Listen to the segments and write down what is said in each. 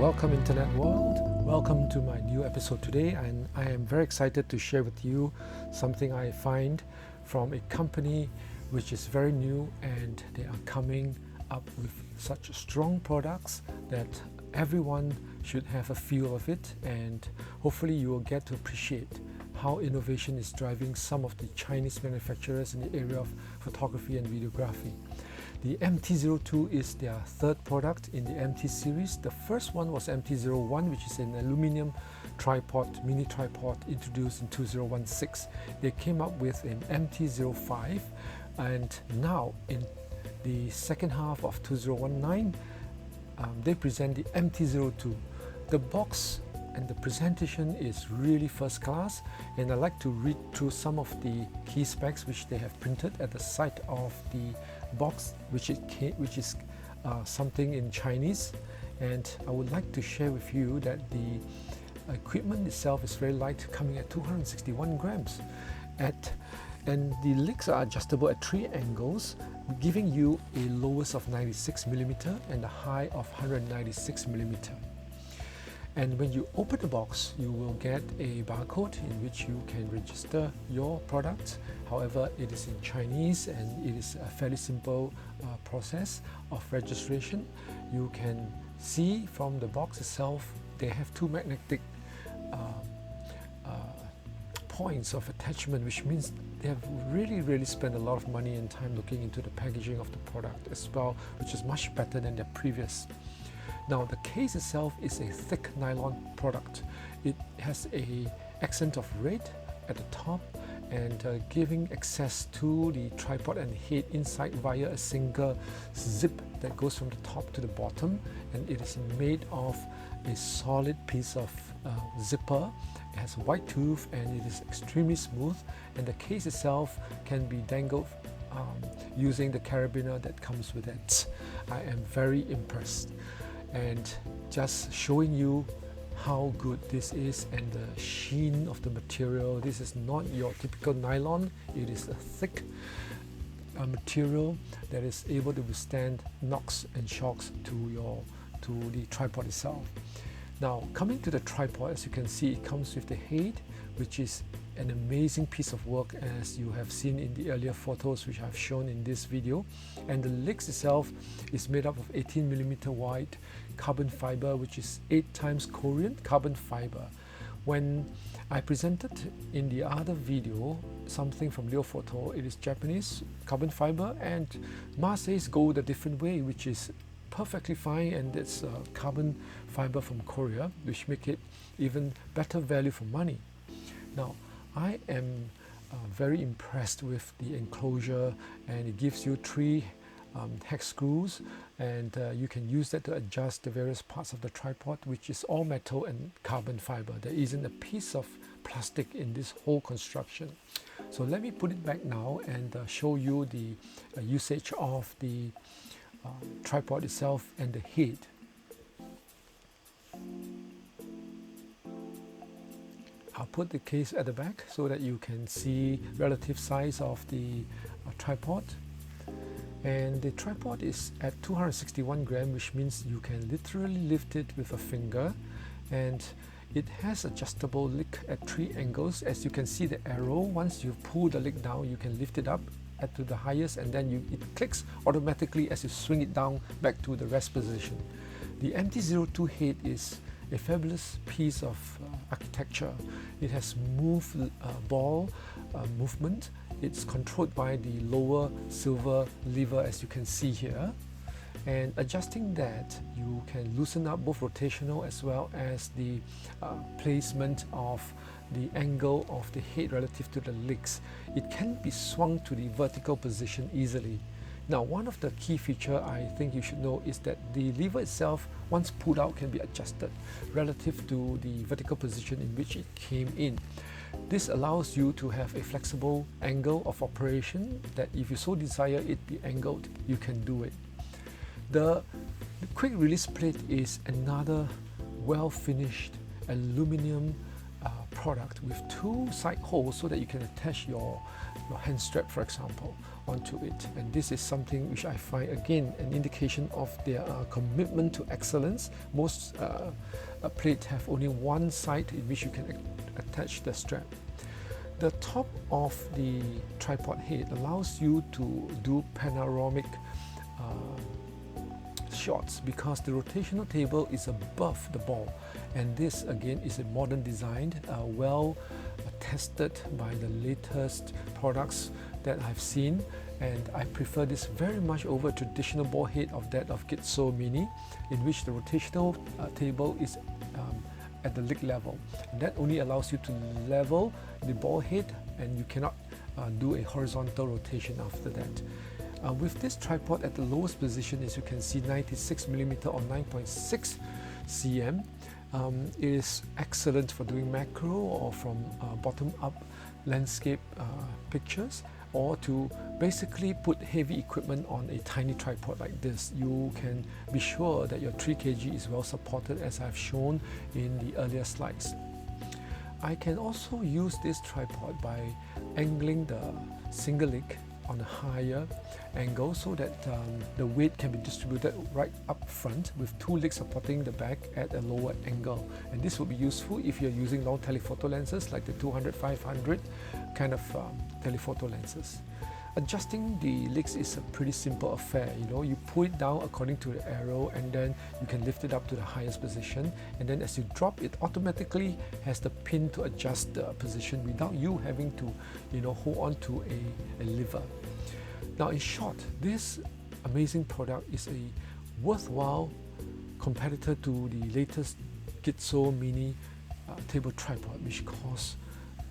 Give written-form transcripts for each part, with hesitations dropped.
Welcome Internet World, welcome to my new episode today, and I am very excited to share with you something I find from a company which is very new, and they are coming up with such strong products that everyone should have a feel of it, and hopefully you will get to appreciate how innovation is driving some of the Chinese manufacturers in the area of photography and videography. The MT-02 is their third product in the MT series. The first one was MT-01, which is an aluminum tripod, mini tripod introduced in 2016. They came up with an MT-05, and now in the second half of 2019, they present the MT-02. The box and the presentation is really first class, and I'd like to read through some of the key specs which they have printed at the side of the box, which is something in Chinese. And I would like to share with you that the equipment itself is very light, coming at 261 grams, and the legs are adjustable at 3 angles, giving you a lowest of 96mm and a high of 196mm. And when you open the box, you will get a barcode in which you can register your product. However, it is in Chinese, and it is a fairly simple process of registration. You can see from the box itself, they have 2 magnetic points of attachment, which means they have really spent a lot of money and time looking into the packaging of the product as well, which is much better than their previous. Now, the case itself is a thick nylon product. It has a accent of red at the top, and giving access to the tripod and head inside via a single zip that goes from the top to the bottom, and it is made of a solid piece of zipper. It has a white tooth, and it is extremely smooth, and the case itself can be dangled using the carabiner that comes with it. I am very impressed, and just showing you how good this is, and the sheen of the material. This is not your typical nylon. It is a thick material that is able to withstand knocks and shocks to the tripod itself. Now, coming to the tripod, as you can see, it comes with the head, which is an amazing piece of work, as you have seen in the earlier photos which I've shown in this video. And the legs itself is made up of 18mm wide carbon fiber, which is 8 times Korean carbon fiber. When I presented in the other video something from Leo Photo, it is Japanese carbon fiber, and Marsace go the different way, which is perfectly fine, and it's carbon fiber from Korea, which make it even better value for money. Now, I am very impressed with the enclosure, and it gives you 3 hex screws, and you can use that to adjust the various parts of the tripod, which is all metal and carbon fiber. There isn't a piece of plastic in this whole construction. So let me put it back now and show you the usage of the tripod itself and the head. I'll put the case at the back so that you can see relative size of the tripod. And the tripod is at 261 grams, which means you can literally lift it with a finger, and it has adjustable leg at 3 angles. As you can see the arrow, once you pull the leg down, you can lift it up to the highest, and then it clicks automatically as you swing it down back to the rest position. The MT-02 head is a fabulous piece of architecture. It has smooth ball movement. It's controlled by the lower silver lever, as you can see here, and adjusting that, you can loosen up both rotational as well as the placement of the angle of the head relative to the legs. It can be swung to the vertical position easily. Now, one of the key features I think you should know is that the lever itself, once pulled out, can be adjusted relative to the vertical position in which it came in. This allows you to have a flexible angle of operation that if you so desire it be angled, you can do it. The quick release plate is another well finished aluminum product with 2 side holes so that you can attach your your hand strap, for example, onto it. And this is something which I find, again, an indication of their commitment to excellence. Most plates have only one side in which you can attach the strap. The top of the tripod head allows you to do panoramic shots because the rotational table is above the ball, and this again is a modern design, well tested by the latest products that I've seen, and I prefer this very much over traditional ball head of that of Gitzo Mini, in which the rotational table is at the leg level, and that only allows you to level the ball head, and you cannot do a horizontal rotation after that. With this tripod at the lowest position, as you can see, 96mm or 9.6 cm, it is excellent for doing macro or from bottom-up landscape pictures, or to basically put heavy equipment on a tiny tripod like this. You can be sure that your 3 kg is well supported, as I've shown in the earlier slides. I can also use this tripod by angling the single leg on a higher angle so that the weight can be distributed right up front, with 2 legs supporting the back at a lower angle. And this will be useful if you're using long telephoto lenses like the 200-500 kind of telephoto lenses. Adjusting the legs is a pretty simple affair. You pull it down according to the arrow, and then you can lift it up to the highest position, and then as you drop it, automatically has the pin to adjust the position without you having to hold on to a lever. Now, in short, this amazing product is a worthwhile competitor to the latest Gitzo Mini table tripod, which costs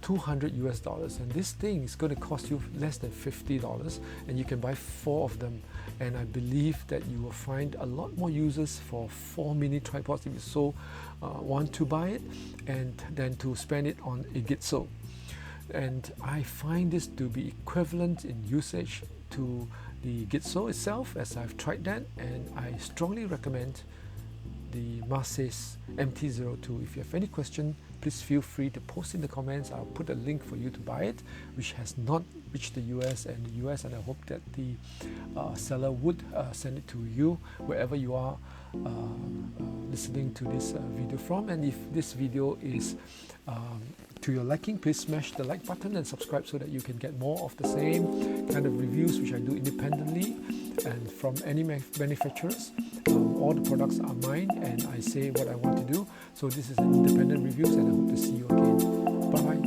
$200, and this thing is going to cost you less than $50, and you can buy 4 of them, and I believe that you will find a lot more uses for 4 mini tripods if you so want to buy it, and then to spend it on a Gitzo. And I find this to be equivalent in usage to the Gitzo itself, as I've tried that, and I strongly recommend the Marsace MT-02. If you have any question, please feel free to post in the comments. I'll put a link for you to buy it, which has not reached the US, and I hope that the seller would send it to you wherever you are listening to this video from. And if this video is to your liking, please smash the like button and subscribe so that you can get more of the same kind of reviews which I do independently and from any manufacturers. All the products are mine, and I say what I want to do. So this is an independent reviews, and I hope to see you again. Bye bye.